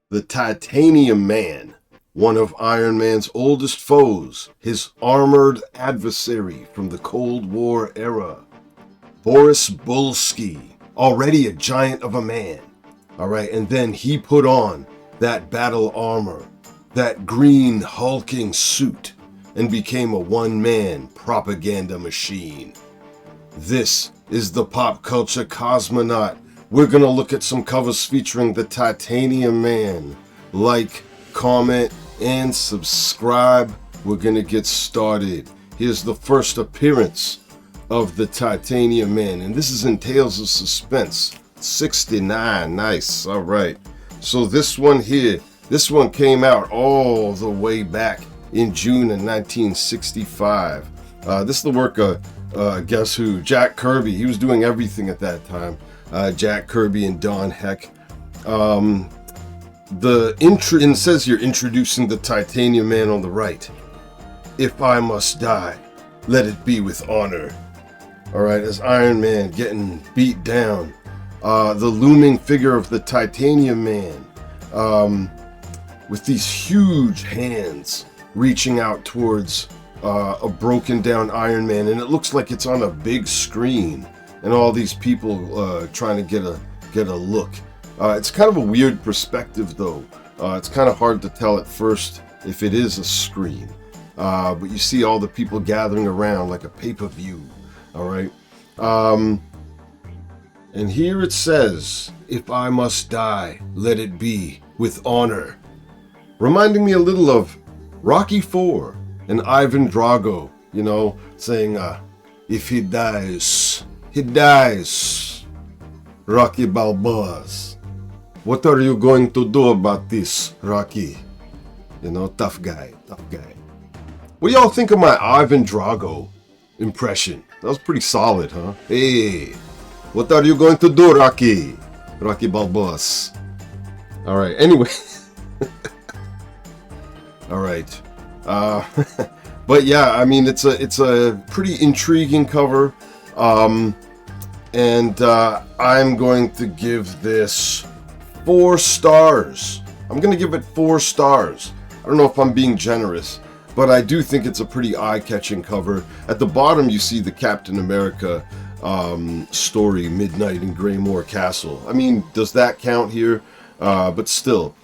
The Titanium Man, one of Iron Man's oldest foes, his armored adversary from the Cold War era. Boris Bulski, already a giant of a man. All right, and then he put on that battle armor, that green hulking suit, and became a one-man propaganda machine. This is the Pop Culture Cosmonaut. We're gonna look at some covers featuring the Titanium Man. Like, comment, and subscribe. We're gonna get started. Here's the first appearance of the Titanium Man, and this is in Tales of Suspense 69. Nice. All right, so this one here, this one came out all the way back in June of 1965. This is the work of guess who? Jack Kirby. He was doing everything at that time. Jack Kirby and Don Heck. It says here, introducing the Titanium Man on the right. If I must die, let it be with honor. All right, as Iron Man getting beat down, the looming figure of the Titanium Man, with these huge hands reaching out towards a broken down Iron Man, and it looks like it's on a big screen, and all these people trying to get a look. It's kind of a weird perspective, though. It's kind of hard to tell at first if it is a screen, but you see all the people gathering around like a pay-per-view. All right, and here it says, "If I must die, let it be with honor," reminding me a little of Rocky IV and Ivan Drago, you know, saying, if he dies, he dies. Rocky Balboa's. What are you going to do about this, Rocky? You know, tough guy, tough guy. What do y'all think of my Ivan Drago impression? That was pretty solid, huh? Hey, what are you going to do, Rocky? Rocky Balboa's. All right, anyway. All right. But yeah, I mean, it's a pretty intriguing cover, and I'm going to give this 4 stars. I'm going to give it 4 stars. I don't know if I'm being generous, but I do think it's a pretty eye-catching cover. At the bottom, you see the Captain America story, Midnight in Greymore Castle. I mean, does that count here? But still,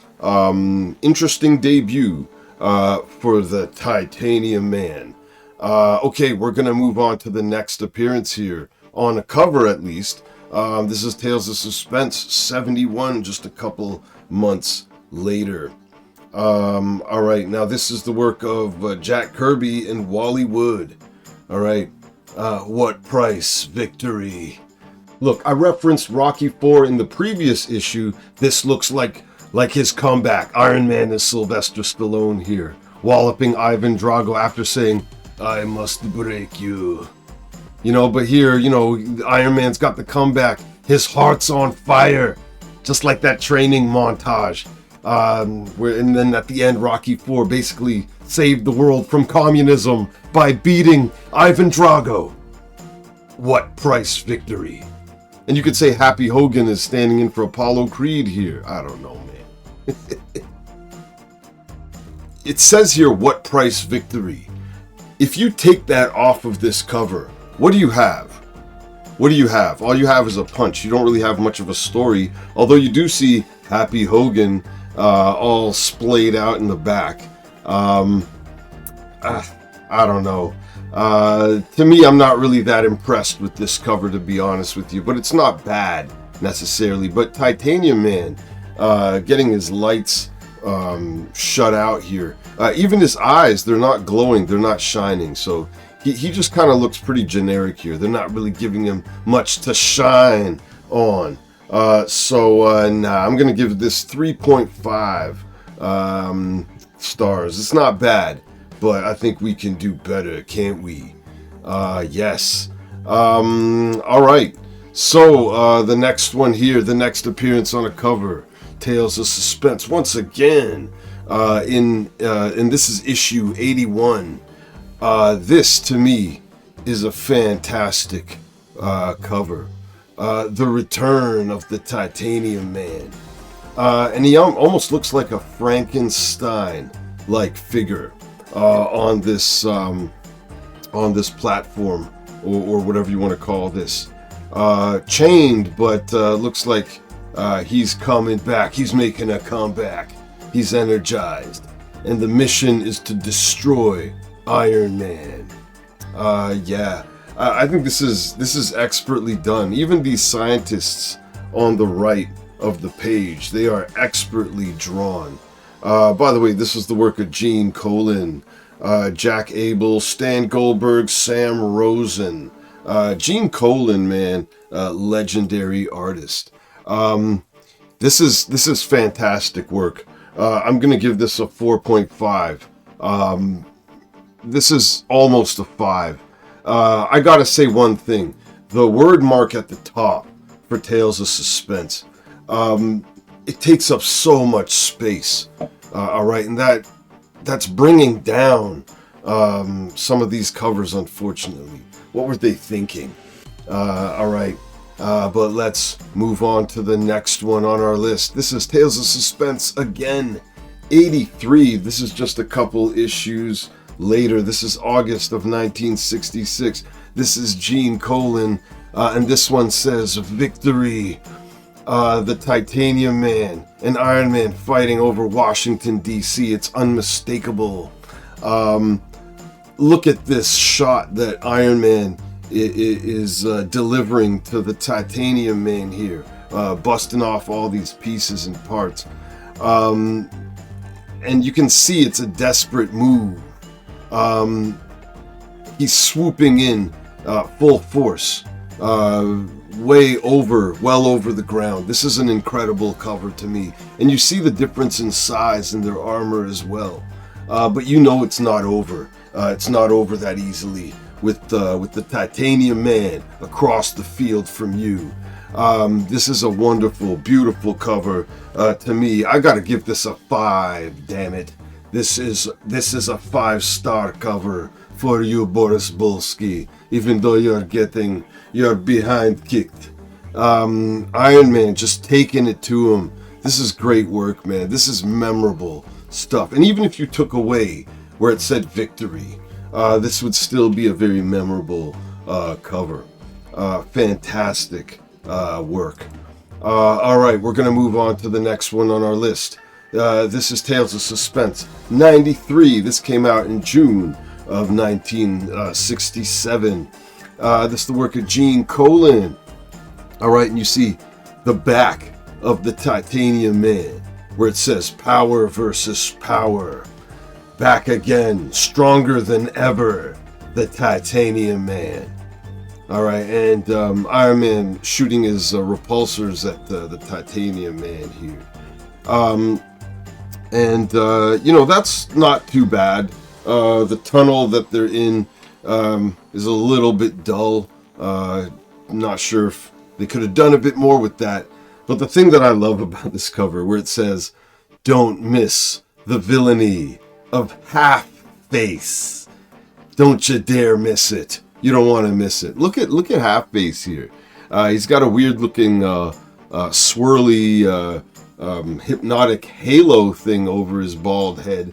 interesting debut for the Titanium Man. Okay, we're going to move on to the next appearance here, on a cover at least. This is Tales of Suspense 71, just a couple months later. All right, now this is the work of Jack Kirby and Wally Wood. All right, what price victory? Look, I referenced Rocky IV in the previous issue. This looks like his comeback. Iron Man is Sylvester Stallone here, walloping Ivan Drago after saying, "I must break you." You know, but here, you know, Iron Man's got the comeback. His heart's on fire, just like that training montage. And then at the end, Rocky IV basically saved the world from communism by beating Ivan Drago. What price victory? And you could say Happy Hogan is standing in for Apollo Creed here. I don't know, man. It says here, what price victory? If you take that off of this cover, what do you have? What do you have? All you have is a punch. You don't really have much of a story, although you do see Happy Hogan all splayed out in the back. I don't know. To me, I'm not really that impressed with this cover, to be honest with you, but it's not bad necessarily. But Titanium Man, getting his lights shut out here. Even his eyes, they're not glowing, they're not shining. So he just kind of looks pretty generic here. They're not really giving him much to shine on. Nah, I'm going to give this 3.5 stars. It's not bad, but I think we can do better, can't we? Yes. All right. So, the next one here, the next appearance on a cover, Tales of Suspense, once again, and this is issue 81. This, to me, is a fantastic cover. The return of the Titanium Man. And he almost looks like a Frankenstein-like figure on this platform, or whatever you want to call this. Chained, but looks like he's coming back. He's making a comeback. He's energized, and the mission is to destroy Iron Man. Yeah, I think this is expertly done. Even these scientists on the right of the page, they are expertly drawn. By the way, this is the work of Gene Colan, Jack Abel, Stan Goldberg, Sam Rosen. Gene Colan, man, legendary artist. This is fantastic work. I'm gonna give this a 4.5. This is almost a 5. I gotta say one thing: the word mark at the top for Tales of Suspense. It takes up so much space. All right, and that's bringing down some of these covers, unfortunately. What were they thinking? All right, but let's move on to the next one on our list. This is Tales of Suspense again, 83. This is just a couple issues later. This is August of 1966. This is Gene Colan, and this one says, Victory. The Titanium Man and Iron Man fighting over Washington, D.C. It's unmistakable. Look at this shot that Iron Man is delivering to the Titanium Man here, busting off all these pieces and parts. And you can see it's a desperate move. He's swooping in full force. Well over the ground. This is an incredible cover to me, and you see the difference in size in their armor as well. But you know it's not over. It's not over that easily with the Titanium Man across the field from you. This is a wonderful, beautiful cover to me. I gotta give this a 5. Damn it! This is a 5-star cover for you, Boris Bulski. Even though you're getting your behind kicked. Iron Man just taking it to him. This is great work, man. This is memorable stuff. And even if you took away where it said victory, this would still be a very memorable cover. Fantastic work. All right, we're going to move on to the next one on our list. This is Tales of Suspense 93. This came out in June of 1967. This is the work of Gene Colan. All right, and you see the back of the Titanium Man, where it says power versus power. Back again, stronger than ever, the Titanium Man. All right, and Iron Man shooting his repulsors at the Titanium Man here. That's not too bad. The tunnel that they're in is a little bit dull. Not sure if they could have done a bit more with that. But the thing that I love about this cover, where it says, "Don't miss the villainy of Half-Face. Don't you dare miss it. You don't want to miss it." Look at Half-Face here. He's got a weird looking swirly hypnotic halo thing over his bald head.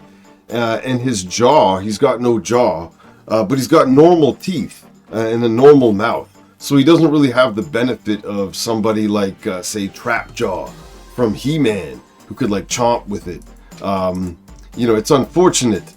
And his jaw, he's got no jaw, but he's got normal teeth and a normal mouth. So he doesn't really have the benefit of somebody like, say, Trapjaw from He-Man, who could like chomp with it. It's unfortunate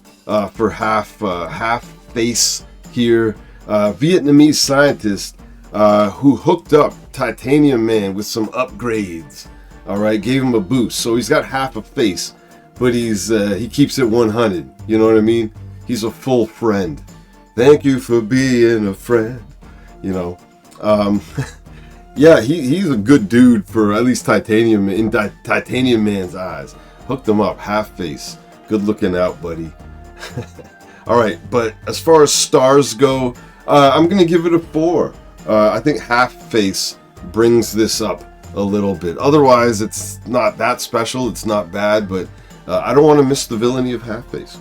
for Half-Face here. Vietnamese scientist who hooked up Titanium Man with some upgrades. All right, gave him a boost. So he's got half a face, but he keeps it 100. You know what I mean? He's a full friend. Thank you for being a friend. Yeah, he's a good dude for at least Titanium Man's eyes. Hooked him up, Half-Face. Good looking out, buddy. All right, but as far as stars go, I'm gonna give it a 4. I think Half-Face brings this up a little bit. Otherwise, it's not that special. It's not bad, but I don't want to miss the Villainy of Half-Face.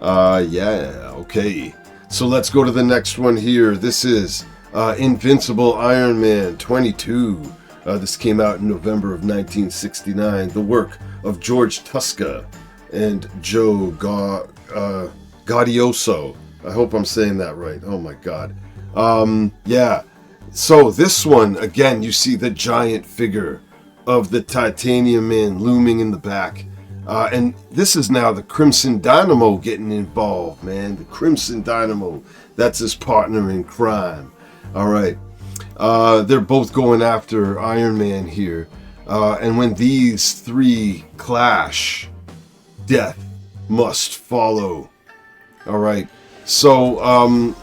Yeah, okay. So let's go to the next one here. This is Invincible Iron Man 22. This came out in November of 1969. The work of George Tuska and Joe Gaudioso. I hope I'm saying that right. Oh my God. Yeah. So this one, again, you see the giant figure of the Titanium Man looming in the back. And this is now the Crimson Dynamo getting involved, man. The Crimson Dynamo. That's his partner in crime. All right. They're both going after Iron Man here. And when these three clash, death must follow. All right. So,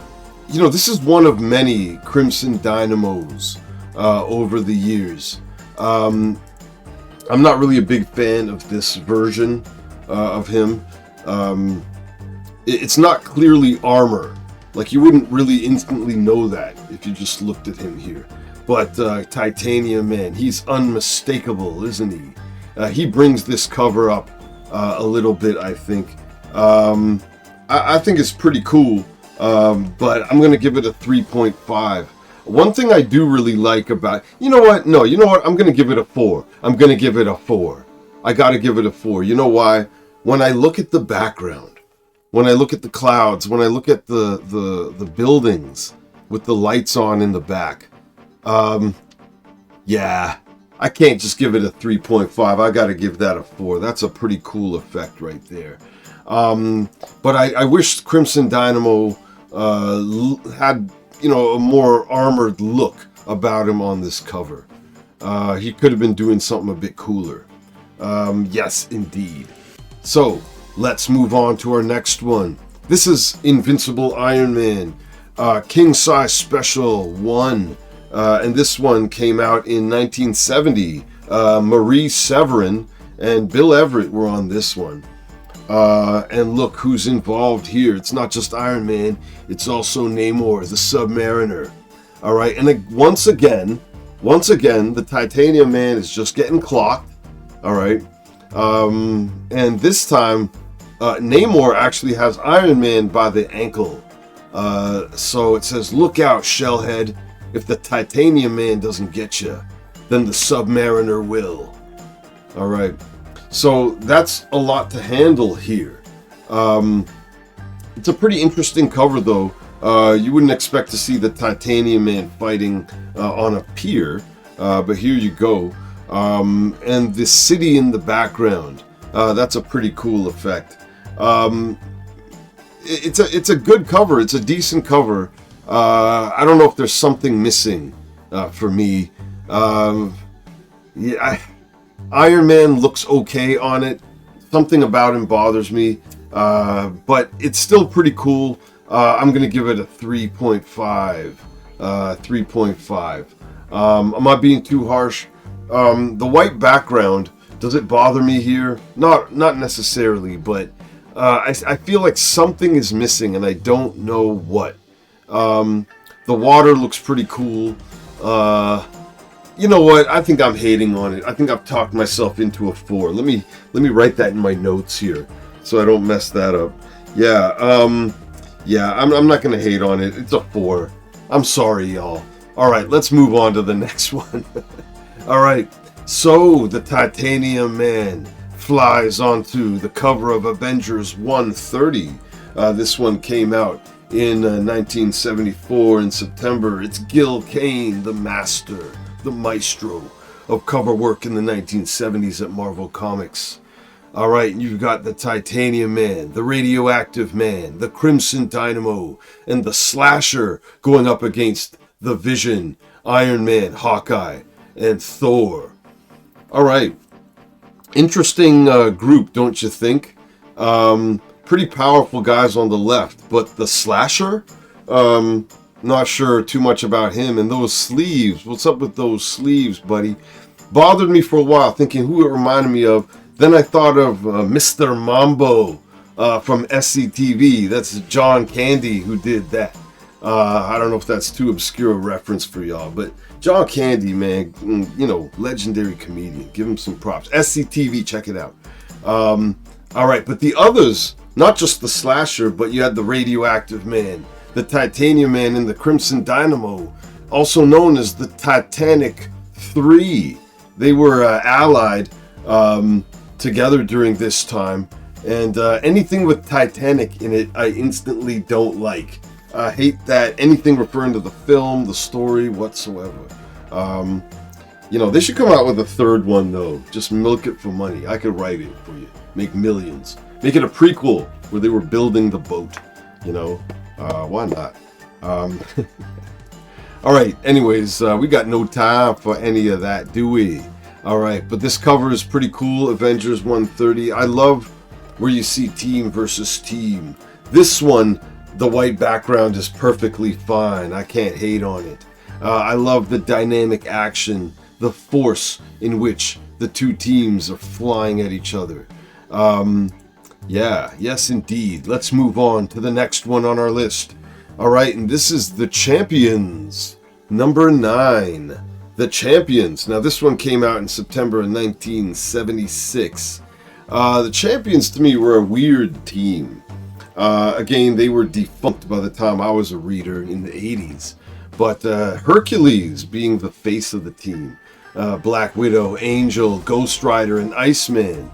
this is one of many Crimson Dynamos over the years. I'm not really a big fan of this version of him. It's not clearly armor. Like, you wouldn't really instantly know that if you just looked at him here. But Titanium Man, he's unmistakable, isn't he? He brings this cover up a little bit, I think. I think it's pretty cool, but I'm going to give it a 3.5. One thing I do really like about... You know what? No, you know what? I'm going to give it a 4. I'm going to give it a 4. I got to give it a 4. You know why? When I look at the background, when I look at the clouds, when I look at the buildings with the lights on in the back, yeah, I can't just give it a 3.5. I got to give that a 4. That's a pretty cool effect right there. But I wish Crimson Dynamo had, a more armored look about him on this cover. He could have been doing something a bit cooler. Yes, indeed. So, let's move on to our next one. This is Invincible Iron Man, King Size Special 1. And this one came out in 1970. Marie Severin and Bill Everett were on this one. And look who's involved here. It's not just Iron Man, it's also Namor, the Submariner. All right, and once again, the Titanium Man is just getting clocked. All right, and this time, Namor actually has Iron Man by the ankle. So it says, "Look out, Shellhead! If the Titanium Man doesn't get you, then the Submariner will." All right. So that's a lot to handle here. It's a pretty interesting cover, though. You wouldn't expect to see the Titanium Man fighting on a pier, but here you go. And the city in the background, that's a pretty cool effect. It's a good cover. It's a decent cover. I don't know if there's something missing for me. Iron Man looks okay on it. Something about him bothers me, but it's still pretty cool. I'm going to give it a 3.5. 3.5. I'm not being too harsh. The white background, does it bother me here? Not necessarily, but I feel like something is missing, and I don't know what. The water looks pretty cool. You know what? I think I'm hating on it. I think I've talked myself into a 4. Let me write that in my notes here so I don't mess that up. Yeah, I'm not gonna hate on it. It's a 4. I'm sorry, y'all. All right, let's move on to the next one. All right, so the Titanium Man flies onto the cover of Avengers 130. This one came out in 1974 in September. It's Gil Kane, the master, the maestro of cover work in the 1970s at Marvel Comics. All right, you've got the Titanium Man, the Radioactive Man, the Crimson Dynamo, and the Slasher going up against the Vision, Iron Man, Hawkeye, and Thor. All right, interesting group, don't you think? Pretty powerful guys on the left, but the Slasher, not sure too much about him. And those sleeves, what's up with those sleeves, buddy? Bothered me for a while, thinking who it reminded me of. Then I thought of Mr. Mambo from SCTV. That's John Candy who did that. I don't know if that's too obscure a reference for y'all, but John Candy, man, legendary comedian. Give him some props. SCTV, check it out. All right, but the others, not just the Slasher, but you had the Radioactive Man, the Titanium Man, and the Crimson Dynamo, also known as the Titanic three. They were allied together during this time. And anything with Titanic in it, I instantly don't like. I hate that anything referring to the film, the story, whatsoever. You know, they should come out with a third one, though. Just milk it for money. I could write it for you. Make millions. Make it a prequel where they were building the boat. You know, why not? All right, anyways, we got no time for any of that, do we? All right, but this cover is pretty cool. Avengers 130. I love where you see team versus team. This one, the white background is perfectly fine. I can't hate on it. I love the dynamic action, the force in which the two teams are flying at each other. Yeah, yes indeed. Let's move on to the next one on our list. All right, and this is The Champions, number 9. The Champions. Now this one came out in September of 1976. The Champions to me were a weird team. Again, they were defunct by the time I was a reader in the 80s. But Hercules being the face of the team. Black Widow, Angel, Ghost Rider, and Iceman.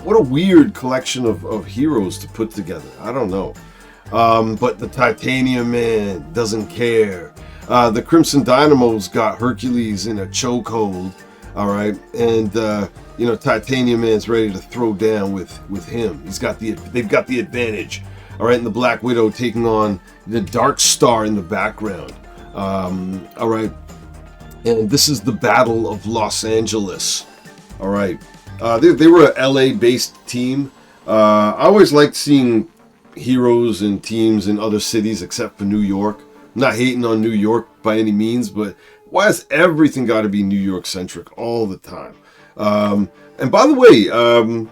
What a weird collection of heroes to put together. I don't know. But the Titanium Man doesn't care. The Crimson Dynamo's got Hercules in a chokehold. All right, and you know, Titanium Man's ready to throw down with him. They've got the advantage. All right, and the Black Widow taking on the Dark Star in the background. All right, and this is the Battle of Los Angeles. All right, they were a LA-based team. I always liked seeing heroes and teams in other cities except for New York. I'm not hating on New York by any means, but why has everything got to be New York centric all the time? And by the way,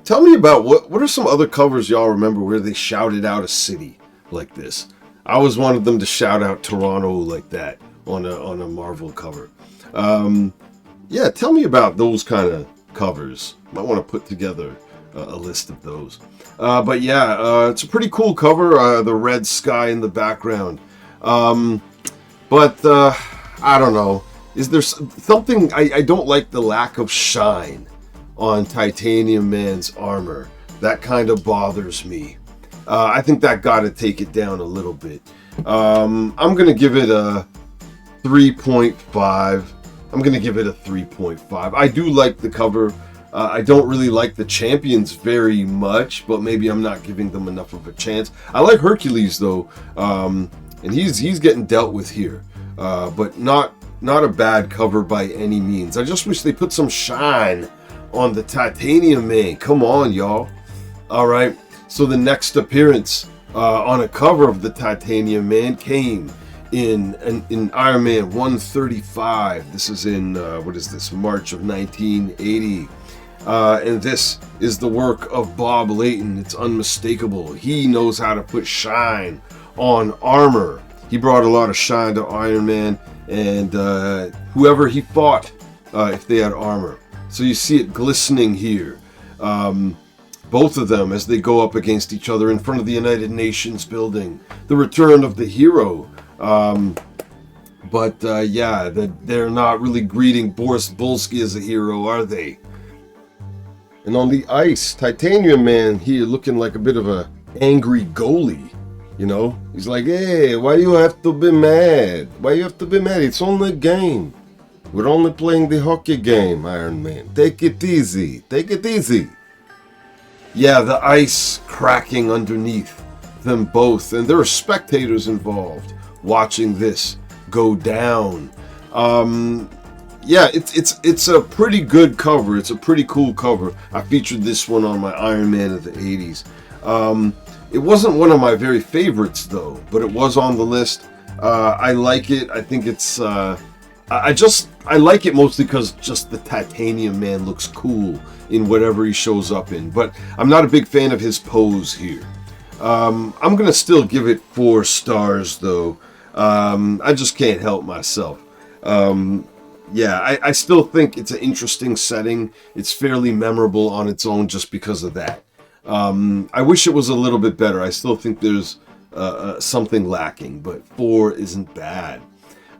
tell me about what are some other covers y'all remember where they shouted out a city like this? I always wanted them to shout out Toronto like that on a Marvel cover. Yeah, tell me about those kind of covers. Might want to put together a list of those. But yeah, it's a pretty cool cover. The red sky in the background. But I don't know. Is there something I don't like the lack of shine on Titanium Man's armor. That kind of bothers me. I think that got to take it down a little bit. I'm going to give it a 3.5. I'm going to give it a 3.5. I do like the cover. I don't really like the Champions very much, but maybe I'm not giving them enough of a chance. I like Hercules though, and he's getting dealt with here, but not a bad cover by any means. I just wish they put some shine on the Titanium Man. Come on, y'all. All right. So the next appearance on a cover of the Titanium Man came in Iron Man 135. This is in March of 1980. And this is the work of Bob Layton. It's unmistakable. He knows how to put shine on armor. He brought a lot of shine to Iron Man and whoever he fought if they had armor. So you see it glistening here. Both of them as they go up against each other in front of the United Nations building. The return of the hero. But they're not really greeting Boris Bulsky as a hero, are they? And on the ice, Titanium Man here looking like a bit of a angry goalie. You know, he's like, hey, why you have to be mad? Why you have to be mad? It's only a game. We're only playing the hockey game, Iron Man. Take it easy. Take it easy. Yeah, the ice cracking underneath them both. And there are spectators involved watching this go down. Yeah, it's a pretty good cover. It's a pretty cool cover. I featured this one on my Iron Man of the 80s. It wasn't one of my very favorites though, but it was on the list. I like it. I think it's I like it mostly because just the Titanium Man looks cool in whatever he shows up in. But I'm not a big fan of his pose here. I'm gonna still give it 4 stars though. I just can't help myself. Yeah, I still think it's an interesting setting. It's fairly memorable on its own just because of that. I wish it was a little bit better. I still think there's something lacking, but 4 isn't bad.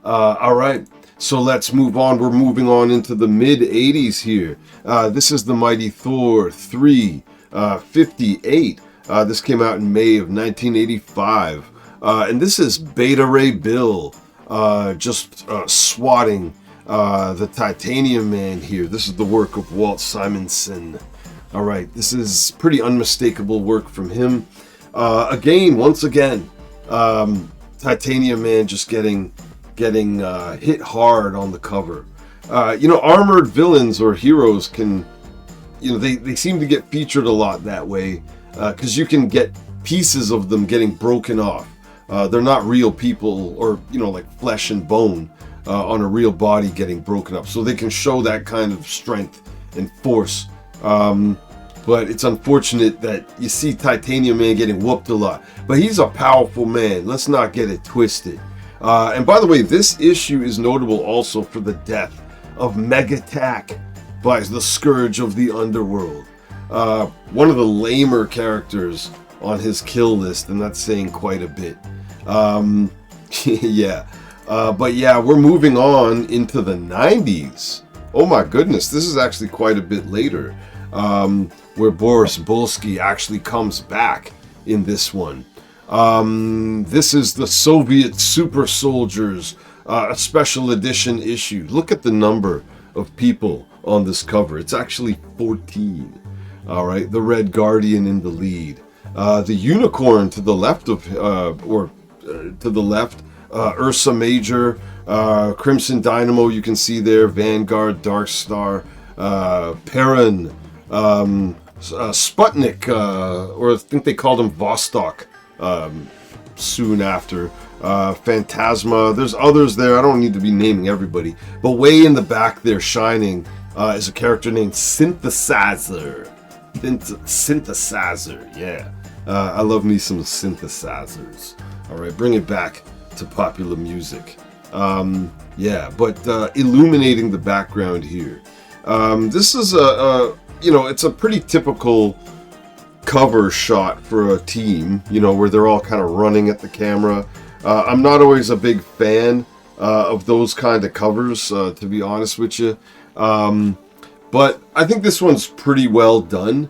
All right, So let's move on. We're moving on into the mid-80s here. This is the Mighty Thor 358. This came out in May of 1985. And this is Beta Ray Bill just swatting the Titanium Man here. This is the work of Walt Simonson. All right, this is pretty unmistakable work from him. Once again, Titanium Man just getting hit hard on the cover. Armored villains or heroes can, they seem to get featured a lot that way because you can get pieces of them getting broken off. They're not real people or, like flesh and bone on a real body getting broken up. So they can show that kind of strength and force. But it's unfortunate that you see Titanium Man getting whooped a lot. But he's a powerful man. Let's not get it twisted. And by the way, this issue is notable also for the death of Megatak by the Scourge of the Underworld. One of the lamer characters on his kill list, and that's saying quite a bit. But we're moving on into the 90s. Oh my goodness, this is actually quite a bit later, where Boris Bulsky actually comes back in this one. This is the Soviet Super Soldiers, a special edition issue. Look at the number of people on this cover. It's actually 14. All right, the Red Guardian in the lead. The Unicorn to the left of, Ursa Major, Crimson Dynamo, you can see there, Vanguard, Dark Star, Perrin, Sputnik, or I think they called him Vostok soon after, Phantasma. There's others there, I don't need to be naming everybody, but way in the back there shining is a character named Synthesizer. Synthesizer, yeah. I love me some synthesizers. All right, bring it back to popular music. Illuminating the background here. This is it's a pretty typical cover shot for a team, where they're all kind of running at the camera. I'm not always a big fan of those kind of covers, to be honest with you. But I think this one's pretty well done.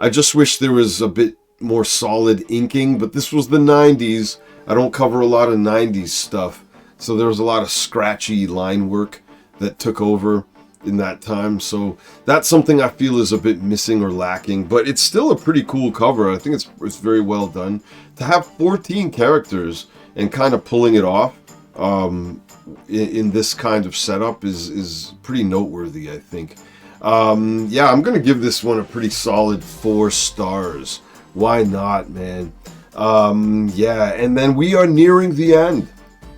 I just wish there was a bit more solid inking, but this was the 90s. I don't cover a lot of 90s stuff, so there was a lot of scratchy line work that took over in that time. So that's something I feel is a bit missing or lacking, but it's still a pretty cool cover. I think it's very well done. To have 14 characters and kind of pulling it off in this kind of setup is pretty noteworthy, I think. I'm going to give this one a pretty solid 4 stars. Why not, man? And then we are nearing the end.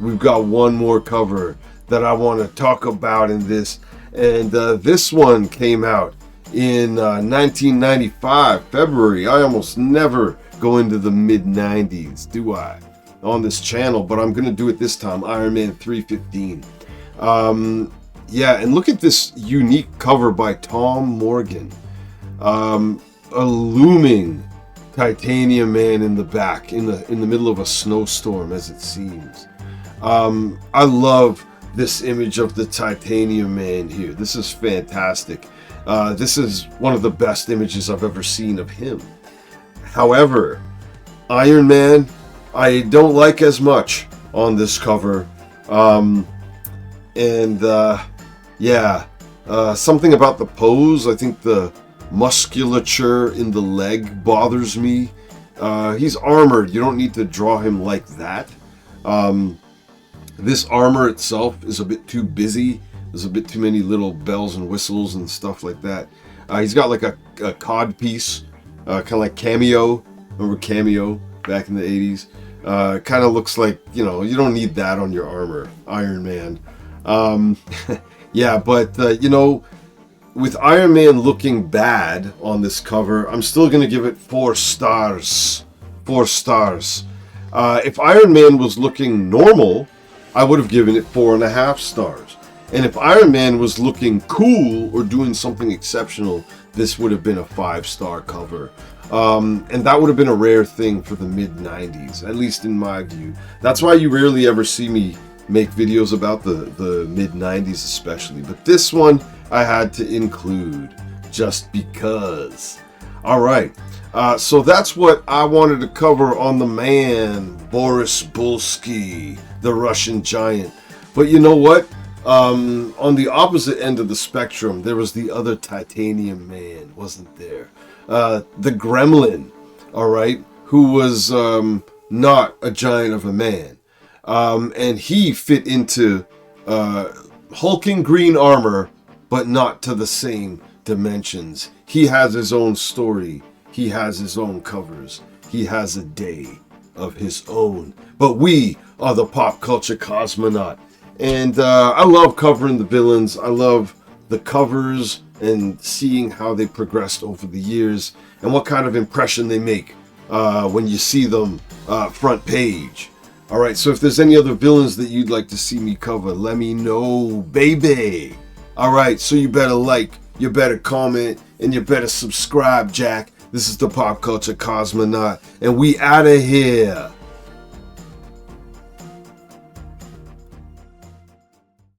We've got one more cover that I want to talk about in this. And this one came out in 1995, February. I almost never go into the mid-90s, do I? On this channel, but I'm going to do it this time. Iron Man 315. And look at this unique cover by Tom Morgan. A looming Titanium Man in the back, in the middle of a snowstorm, as it seems. I love this image of the Titanium Man here. This is fantastic. This is one of the best images I've ever seen of him. However, Iron Man, I don't like as much on this cover. Something about the pose. I think the musculature in the leg bothers me. He's armored. You don't need to draw him like that. This armor itself is a bit too busy. There's a bit too many little bells and whistles and stuff like that. He's got like a cod piece, kind of like Cameo. Remember Cameo back in the 80s? Kind of looks like, you don't need that on your armor, Iron Man. With Iron Man looking bad on this cover, I'm still going to give it 4 stars. 4 stars. If Iron Man was looking normal, I would have given it 4.5 stars. And if Iron Man was looking cool or doing something exceptional, this would have been a 5-star cover. And that would have been a rare thing for the mid-90s, at least in my view. That's why you rarely ever see me make videos about the mid-90s especially, but this one I had to include just because. All right, so that's what I wanted to cover on the man, Boris Bulsky, the Russian giant. But you know what? On the opposite end of the spectrum, there was the other titanium man, wasn't there? The Gremlin, all right, who was not a giant of a man. And he fit into hulking green armor, but not to the same dimensions. He has his own story. He has his own covers. He has a day of his own. But we are the pop culture cosmonaut. And I love covering the villains. I love the covers and seeing how they progressed over the years and what kind of impression they make when you see them front page. All right, so if there's any other villains that you'd like to see me cover, let me know, baby. All right, so you better like, you better comment, and you better subscribe, Jack. This is the Pop Culture Cosmonaut, and we out of here.